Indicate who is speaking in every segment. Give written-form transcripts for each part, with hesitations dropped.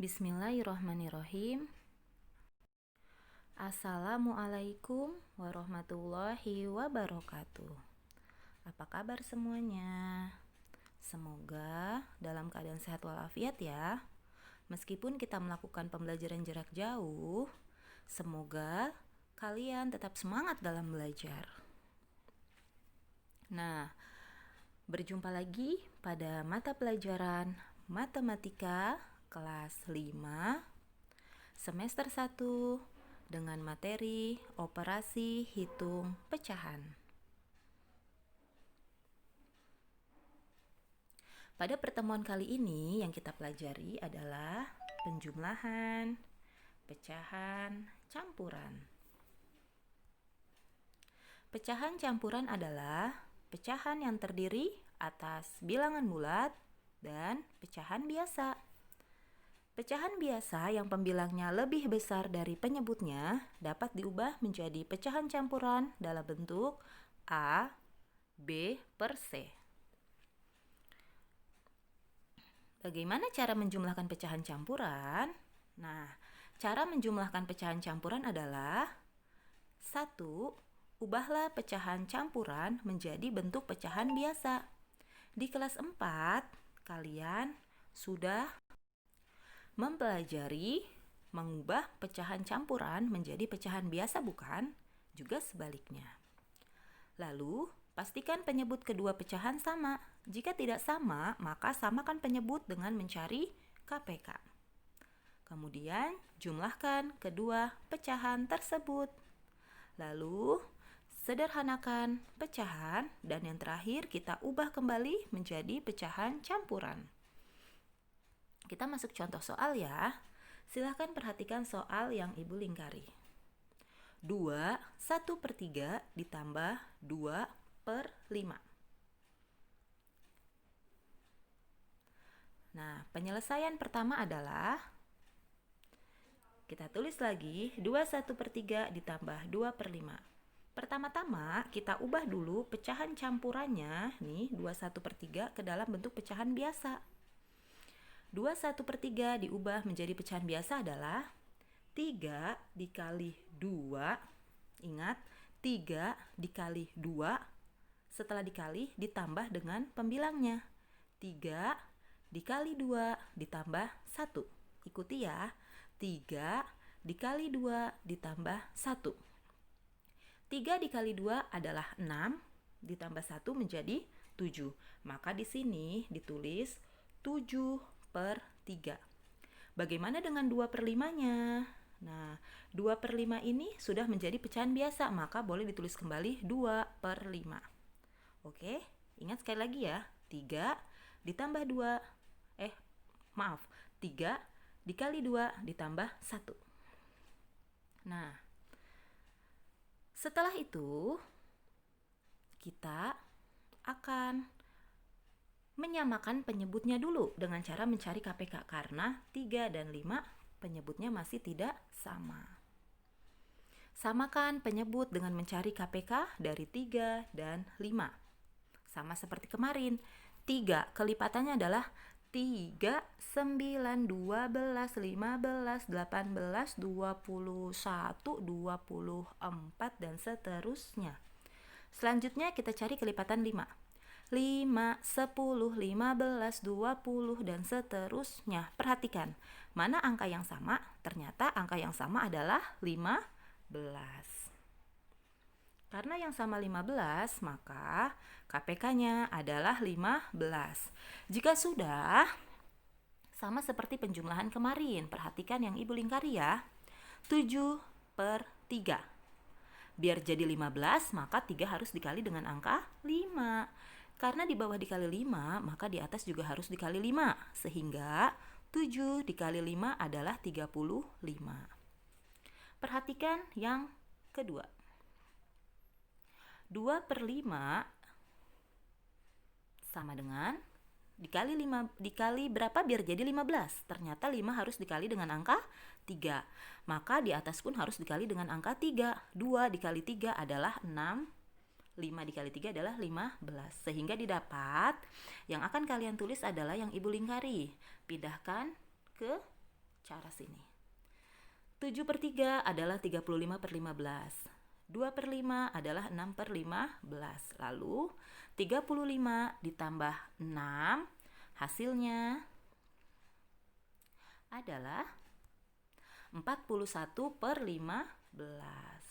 Speaker 1: Bismillahirrahmanirrahim. Assalamualaikum warahmatullahi wabarakatuh. Apa kabar semuanya? Semoga dalam keadaan sehat walafiat ya. Meskipun kita melakukan pembelajaran jarak jauh, semoga kalian tetap semangat dalam belajar. Nah, berjumpa lagi pada mata pelajaran Matematika kelas 5 semester 1 dengan materi operasi hitung pecahan. Pada pertemuan kali ini yang kita pelajari adalah penjumlahan, pecahan, campuran. Pecahan campuran adalah pecahan yang terdiri atas bilangan bulat dan pecahan biasa. Pecahan biasa yang pembilangnya lebih besar dari penyebutnya dapat diubah menjadi pecahan campuran dalam bentuk A, B per C. Bagaimana cara menjumlahkan pecahan campuran? Nah, cara menjumlahkan pecahan campuran adalah 1. Ubahlah pecahan campuran menjadi bentuk pecahan biasa. Di kelas 4, kalian sudah mempelajari mengubah pecahan campuran menjadi pecahan biasa, bukan? Juga sebaliknya. Lalu, pastikan penyebut kedua pecahan sama. Jika tidak sama, maka samakan penyebut dengan mencari KPK. Kemudian, jumlahkan kedua pecahan tersebut. Lalu, sederhanakan pecahan, dan yang terakhir kita ubah kembali menjadi pecahan campuran. Kita masuk contoh soal ya. Silahkan perhatikan soal yang Ibu lingkari. 2, 1/3 ditambah 2/5. Nah, penyelesaian pertama adalah kita tulis lagi 2 1/3 ditambah 2/5. Pertama-tama kita ubah dulu pecahan campurannya nih 2 1/3 ke dalam bentuk pecahan biasa. 2 1/3 diubah menjadi pecahan biasa adalah 3 dikali 2. Ingat, 3 dikali 2 setelah dikali ditambah dengan pembilangnya. 3 dikali 2 ditambah 1. Ikuti ya. 3 dikali 2 ditambah 1. 3 dikali 2 adalah 6 ditambah 1 menjadi 7. Maka di sini ditulis 7/3. Bagaimana dengan 2/5-nya? Nah, 2/5 ini sudah menjadi pecahan biasa, maka boleh ditulis kembali 2/5. Oke, ingat sekali lagi ya. 3 ditambah 2, 3 dikali 2 ditambah 1. Nah, setelah itu kita akan menyamakan penyebutnya dulu dengan cara mencari KPK karena 3 dan 5 penyebutnya masih tidak sama. Samakan penyebut dengan mencari KPK dari 3 dan 5. Sama seperti kemarin. 3 kelipatannya adalah 3, 9, 12, 15, 18, 21, 24, dan seterusnya. Selanjutnya kita cari kelipatan 5. 5, 10, 15, 20, dan seterusnya. Perhatikan, mana angka yang sama? Ternyata angka yang sama adalah 15. Karena yang sama 15, maka KPK-nya adalah 15. Jika sudah, sama seperti penjumlahan kemarin. Perhatikan yang Ibu lingkari ya. 7/3. Biar jadi 15, maka 3 harus dikali dengan angka 5. Karena di bawah dikali 5, maka di atas juga harus dikali 5. Sehingga 7 dikali 5 adalah 35. Perhatikan yang kedua. 2/5 sama dengan dikali berapa biar jadi 15. Ternyata 5 harus dikali dengan angka 3. Maka di atas pun harus dikali dengan angka 3. 2 dikali 3 adalah 6. 5 dikali 3 adalah 15. Sehingga didapat yang akan kalian tulis adalah yang Ibu lingkari. Pindahkan ke cara sini. 7/3 adalah 35/15. 2/5 adalah 6/15. Lalu 35 ditambah 6 hasilnya adalah 41/15.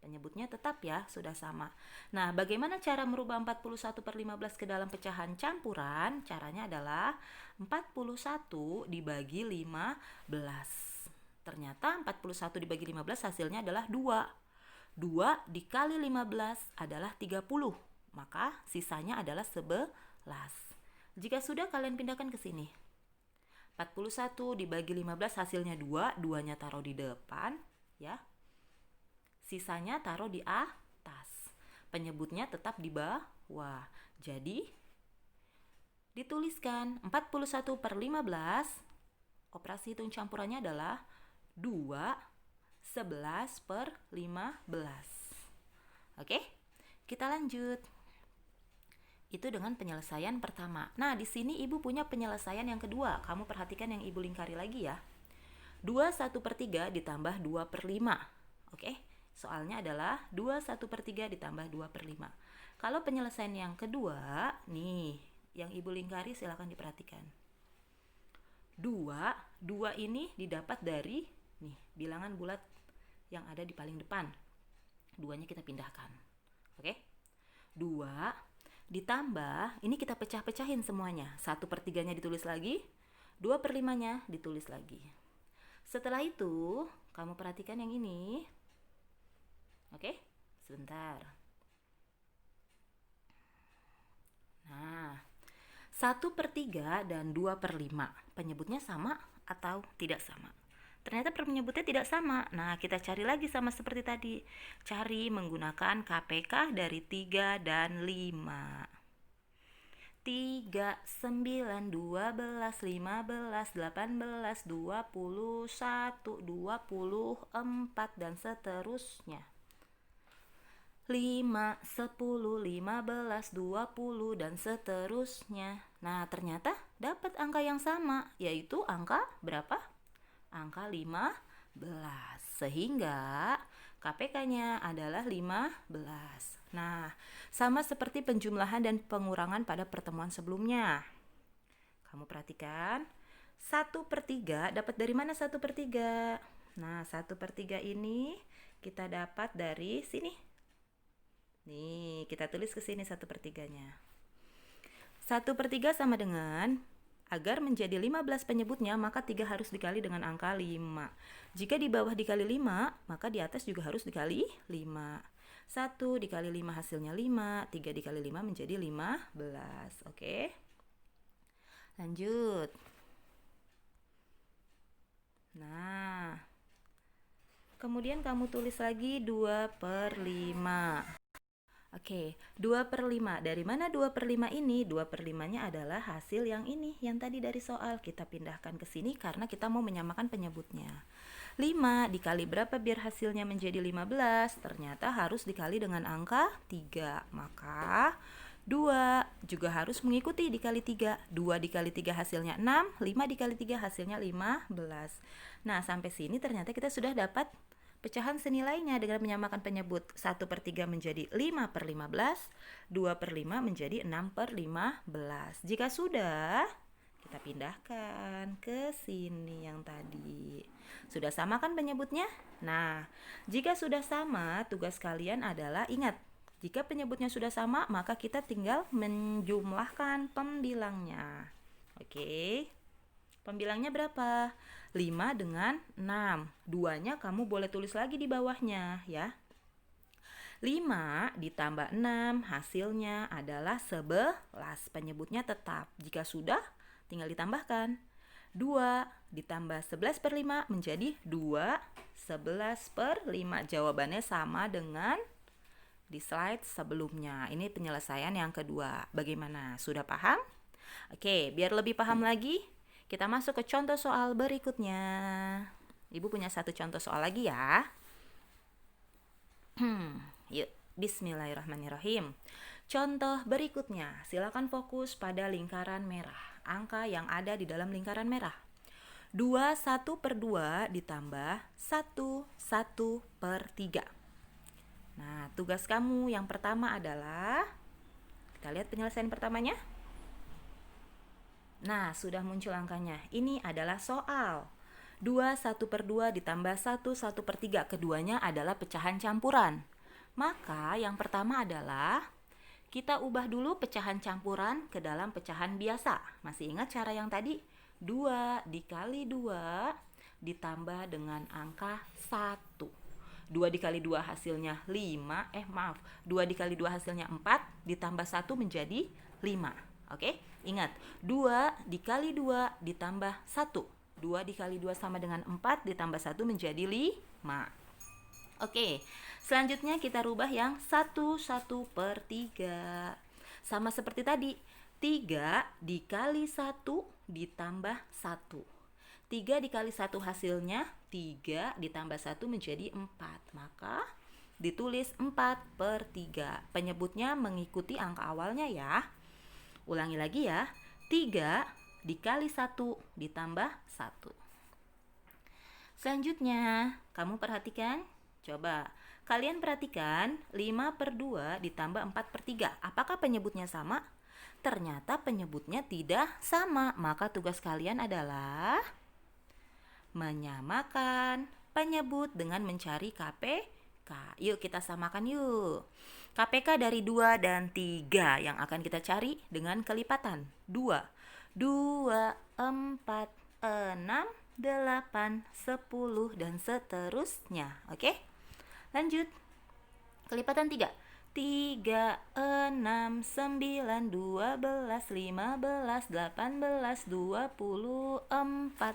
Speaker 1: Penyebutnya tetap ya, sudah sama. Nah, bagaimana cara merubah 41/15 ke dalam pecahan campuran? Caranya adalah 41 dibagi 15. Ternyata 41 dibagi 15 hasilnya adalah 2. 2 dikali 15 adalah 30. Maka sisanya adalah 11. Jika sudah, kalian pindahkan ke sini. 41 dibagi 15 hasilnya 2. 2-nya taruh di depan, ya. Sisanya taruh di atas. Penyebutnya tetap di bawah. Jadi dituliskan 41/15. Operasi hitung campurannya adalah 2 11/15. Oke, kita lanjut. Itu dengan penyelesaian pertama. Nah, di sini Ibu punya penyelesaian yang kedua. Kamu perhatikan yang Ibu lingkari lagi ya. 2/1/3 ditambah 2/5. Oke, soalnya adalah 2/1/3 ditambah 2/5. Kalau penyelesaian yang kedua, nih, yang Ibu lingkari silakan diperhatikan. 2 ini didapat dari nih, bilangan bulat yang ada di paling depan. 2-nya kita pindahkan. Oke? 2 ditambah, ini kita pecah-pecahin semuanya. 1/3-nya ditulis lagi, 2/5-nya ditulis lagi. Setelah itu, kamu perhatikan yang ini. Oke, sebentar. Nah, 1/3 dan 2/5 penyebutnya sama atau tidak sama? Ternyata penyebutnya tidak sama. Nah, kita cari lagi sama seperti tadi. Cari menggunakan KPK dari 3 dan 5. 3, 9, 12, 15, 18, 21, 24, dan seterusnya. 5, 10, 15, 20, dan seterusnya. Nah, ternyata dapat angka yang sama, yaitu angka berapa? Angka 15. Sehingga KPK-nya adalah 15. Nah, sama seperti penjumlahan dan pengurangan pada pertemuan sebelumnya. Kamu perhatikan, 1/3 dapat dari mana 1/3? Nah, 1/3 ini kita dapat dari sini. Nih, kita tulis ke sini 1/3-nya. 1/3 sama dengan, agar menjadi 15 penyebutnya, maka 3 harus dikali dengan angka 5. Jika di bawah dikali 5, maka di atas juga harus dikali 5. 1 dikali 5 hasilnya 5, 3 dikali 5 menjadi 15. Oke? Lanjut. Nah, kemudian kamu tulis lagi 2/5. Oke, 2/5. Dari mana 2/5 ini? 2/5-nya adalah hasil yang ini, yang tadi dari soal. Kita pindahkan ke sini karena kita mau menyamakan penyebutnya. 5 dikali berapa biar hasilnya menjadi 15? Ternyata harus dikali dengan angka 3. Maka 2 juga harus mengikuti dikali 3. 2 dikali 3 hasilnya 6, 5 dikali 3 hasilnya 15. Nah, sampai sini ternyata kita sudah dapat pecahan senilainya dengan menyamakan penyebut. 1/3 menjadi 5/15, 2/5 menjadi 6/15. Jika sudah, kita pindahkan ke sini yang tadi. Sudah sama kan penyebutnya? Nah, jika sudah sama, tugas kalian adalah ingat, jika penyebutnya sudah sama, maka kita tinggal menjumlahkan pembilangnya. Oke. Pembilangnya berapa? 5 dengan 6. 2-nya kamu boleh tulis lagi di bawahnya ya. 5 ditambah 6 hasilnya adalah 11. Penyebutnya tetap. Jika sudah, tinggal ditambahkan. 2 ditambah 11/5 menjadi 2 11/5. Jawabannya sama dengan di slide sebelumnya. Ini penyelesaian yang kedua. Bagaimana? Sudah paham? Oke, biar lebih paham lagi, kita masuk ke contoh soal berikutnya. Ibu punya satu contoh soal lagi ya. Yuk, bismillahirrahmanirrahim. Contoh berikutnya, silakan fokus pada lingkaran merah. Angka yang ada di dalam lingkaran merah. 2 1 per 2 ditambah 1 1 per 3. Nah, tugas kamu yang pertama adalah, kita lihat penyelesaian pertamanya. Nah, sudah muncul angkanya. Ini adalah soal 2 1 per 2 ditambah 1 1 per 3. Keduanya adalah pecahan campuran. Maka yang pertama adalah kita ubah dulu pecahan campuran ke dalam pecahan biasa. Masih ingat cara yang tadi? 2 dikali 2 ditambah dengan angka 1. 2 dikali 2 hasilnya 2 dikali 2 hasilnya 4, ditambah 1 menjadi 5. Oke, ingat 2 dikali 2 ditambah 1. 2 dikali 2 sama dengan 4, ditambah 1 menjadi 5. Oke, selanjutnya kita rubah yang 1 1 per 3. Sama seperti tadi, 3 dikali 1 ditambah 1. 3 dikali 1 hasilnya 3 ditambah 1 menjadi 4. Maka ditulis 4 per 3. Penyebutnya mengikuti angka awalnya ya. Ulangi lagi ya. 3 dikali 1 ditambah 1. Selanjutnya, kamu perhatikan. Coba, kalian perhatikan 5 per 2 ditambah 4 per 3. Apakah penyebutnya sama? Ternyata penyebutnya tidak sama. Maka tugas kalian adalah menyamakan penyebut dengan mencari KPK. Yuk kita samakan yuk. KPK dari 2 dan 3 yang akan kita cari dengan kelipatan. 2, 4, 6, 8, 10 dan seterusnya. Oke? Lanjut. Kelipatan 3. 3, 6, 9, 12, 15, 18, 24.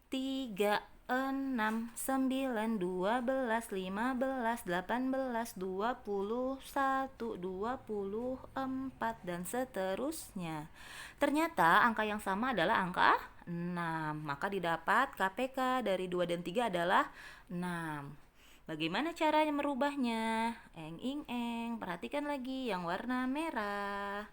Speaker 1: 3, 6, 9, 12, 15, 18, 21, 24 dan seterusnya. Ternyata angka yang sama adalah angka 6. Maka didapat KPK dari 2 dan 3 adalah 6. Bagaimana caranya merubahnya? Perhatikan lagi yang warna merah.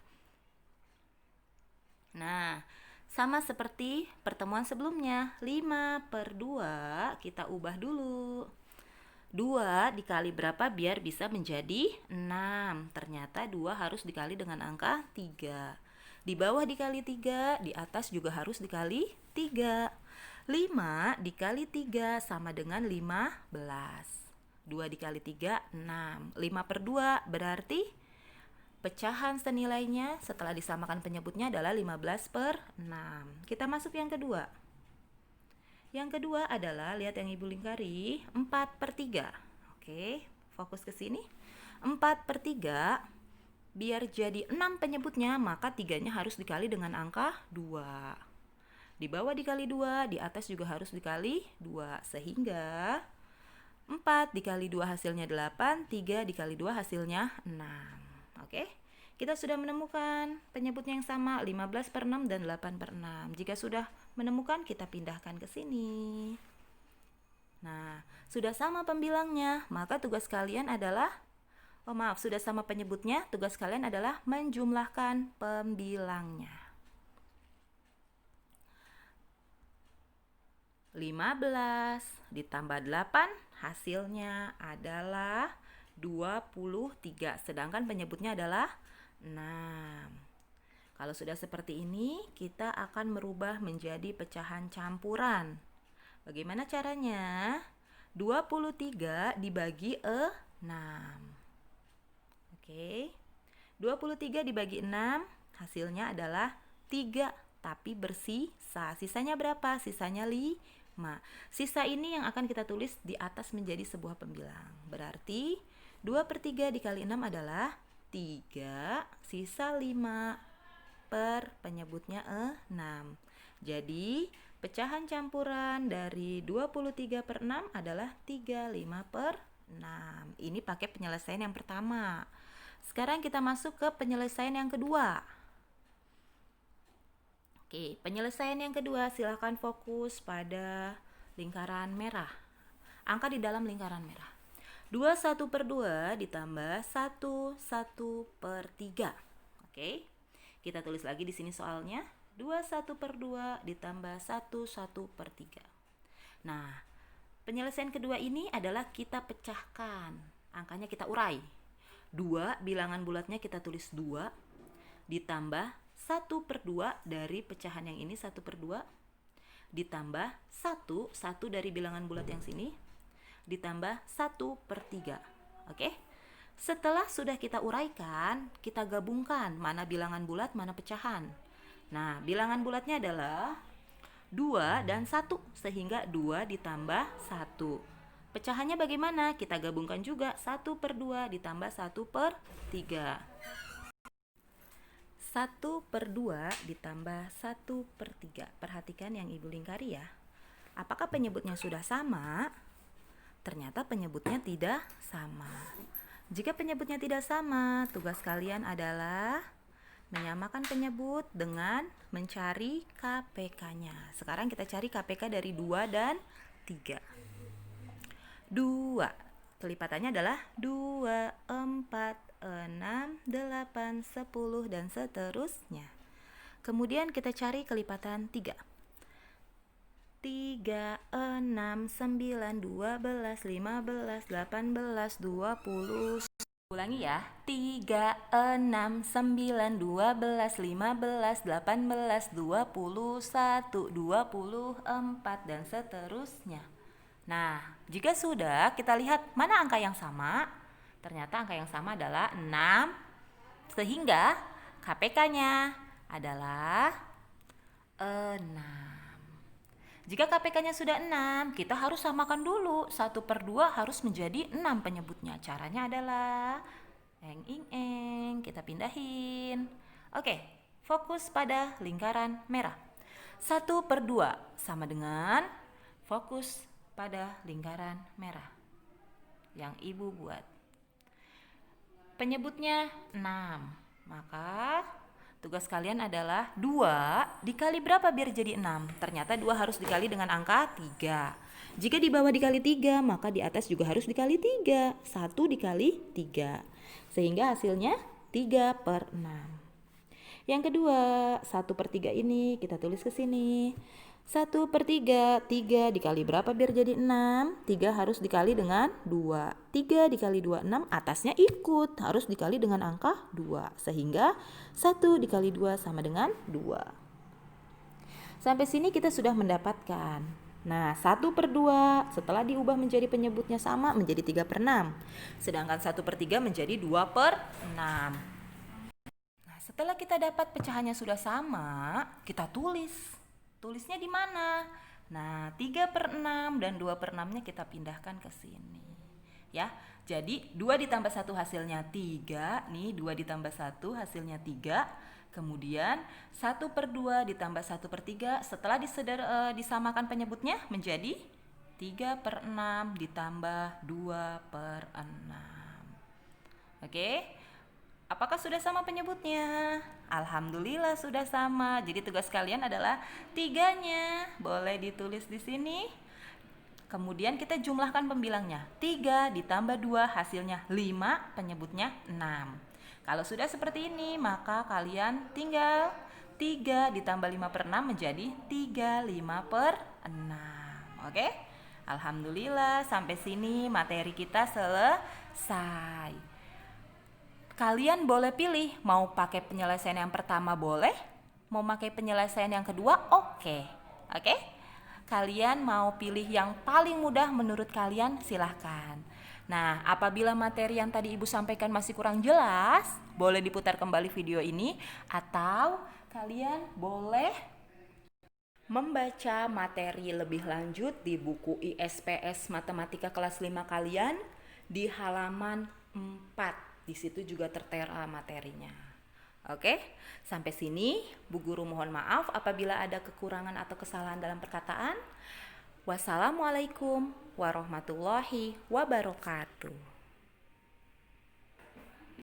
Speaker 1: Nah, sama seperti pertemuan sebelumnya, 5 per 2 kita ubah dulu. 2 dikali berapa biar bisa menjadi 6? Ternyata 2 harus dikali dengan angka 3. Di bawah dikali 3, di atas juga harus dikali 3. 5 dikali 3 sama dengan 15. 2 dikali 3, 6. 5 per 2 berarti pecahan senilainya setelah disamakan penyebutnya adalah 15 per 6. Kita masuk yang kedua. Yang kedua adalah, lihat yang Ibu lingkari, 4 per 3. Oke, fokus ke sini. 4 per 3, biar jadi 6 penyebutnya, maka 3-nya harus dikali dengan angka 2. Di bawah dikali 2, di atas juga harus dikali 2. Sehingga 4 dikali 2 hasilnya 8, 3 dikali 2 hasilnya 6. Oke, kita sudah menemukan penyebutnya yang sama, 15 per 6 dan 8 per 6. Jika sudah menemukan, kita pindahkan ke sini. Nah, sudah sama pembilangnya, maka tugas kalian adalah, sudah sama penyebutnya, tugas kalian adalah menjumlahkan pembilangnya. 15 ditambah 8 hasilnya adalah 23, sedangkan penyebutnya adalah 6. Kalau sudah seperti ini, kita akan merubah menjadi pecahan campuran. Bagaimana caranya? 23 dibagi 6. Oke. 23 dibagi 6 hasilnya adalah 3, tapi bersisa. Sisanya berapa? Sisanya 5. Sisa ini yang akan kita tulis di atas menjadi sebuah pembilang. Berarti 2 per 3 dikali 6 adalah 3, sisa 5 per penyebutnya 6. Jadi pecahan campuran dari 23 per 6 adalah 35 per 6. Ini pakai penyelesaian yang pertama. Sekarang kita masuk ke penyelesaian yang kedua. Oke, penyelesaian yang kedua, silakan fokus pada lingkaran merah. Angka di dalam lingkaran merah. 21 per 2 ditambah 1 per 3. Oke, kita tulis lagi di sini soalnya. 2 1 per 2 ditambah 1 1 per 3. Nah, penyelesaian kedua ini adalah kita pecahkan. Angkanya kita urai. 2 bilangan bulatnya kita tulis 2 ditambah 1 per 2 dari pecahan yang ini 1 per 2 ditambah 1 dari bilangan bulat yang sini ditambah 1 per 3. Oke? Setelah sudah kita uraikan, kita gabungkan mana bilangan bulat, mana pecahan. Nah, bilangan bulatnya adalah 2 dan 1, sehingga 2 ditambah 1. Pecahannya bagaimana? Kita gabungkan juga 1 per 2 ditambah 1 per 3. 1 per 2 ditambah 1 per 3. Perhatikan yang Ibu lingkari ya. Apakah penyebutnya sudah sama? Ternyata penyebutnya tidak sama. Jika penyebutnya tidak sama, tugas kalian adalah menyamakan penyebut dengan mencari KPK-nya. Sekarang kita cari KPK dari 2 dan 3. 2. Kelipatannya adalah 2, 4, 6, 8, 10, dan seterusnya. Kemudian kita cari kelipatan 3. 3, 6, 9, 12, 15, 18, 20. Ulangi ya. 3, 6, 9, 12, 15, 18, 21, 24, dan seterusnya. Nah, jika sudah, kita lihat mana angka yang sama. Ternyata angka yang sama adalah 6, sehingga KPK-nya adalah 6. Jika KPK-nya sudah 6, kita harus samakan dulu. 1 per 2 harus menjadi 6 penyebutnya. Caranya adalah kita pindahin. Oke, fokus pada lingkaran merah. 1 per 2 sama dengan fokus pada lingkaran merah yang Ibu buat. Penyebutnya 6, maka tugas kalian adalah 2 dikali berapa biar jadi 6? Ternyata 2 harus dikali dengan angka 3. Jika di bawah dikali 3, maka di atas juga harus dikali 3. 1 dikali 3. Sehingga hasilnya 3 per 6. Yang kedua, 1 per 3 ini kita tulis ke sini. 1 per 3, 3 dikali berapa biar jadi 6? 3 harus dikali dengan 2. 3 dikali 2, 6, atasnya ikut. Harus dikali dengan angka 2. Sehingga 1 dikali 2 sama dengan 2. Sampai sini kita sudah mendapatkan. Nah, 1 per 2 setelah diubah menjadi penyebutnya sama menjadi 3 per 6. Sedangkan 1 per 3 menjadi 2 per 6. Nah, setelah kita dapat pecahannya sudah sama, kita tulis. Tulisnya di mana? Nah, 3 per 6 dan 2 per 6-nya kita pindahkan ke sini. Ya, jadi 2 ditambah 1 hasilnya 3. Nih, 2 ditambah 1 hasilnya 3. Kemudian 1 per 2 ditambah 1 per 3. Setelah disamakan penyebutnya menjadi 3 per 6 ditambah 2 per 6. Oke? Apakah sudah sama penyebutnya? Alhamdulillah sudah sama. Jadi tugas kalian adalah 3-nya. Boleh ditulis di sini. Kemudian kita jumlahkan pembilangnya. 3 ditambah 2 hasilnya 5, penyebutnya 6. Kalau sudah seperti ini, maka kalian tinggal 3 ditambah 5 per 6 menjadi 35 per 6. Oke? Alhamdulillah sampai sini materi kita selesai. Kalian boleh pilih mau pakai penyelesaian yang pertama boleh, mau pakai penyelesaian yang kedua oke. Kalian mau pilih yang paling mudah menurut kalian silahkan. Nah, apabila materi yang tadi Ibu sampaikan masih kurang jelas, boleh diputar kembali video ini atau kalian boleh membaca materi lebih lanjut di buku ISPS Matematika kelas 5 kalian di halaman 4. Di situ juga tertera materinya. Oke, sampai sini Bu Guru mohon maaf apabila ada kekurangan atau kesalahan dalam perkataan. Wassalamualaikum warahmatullahi wabarakatuh.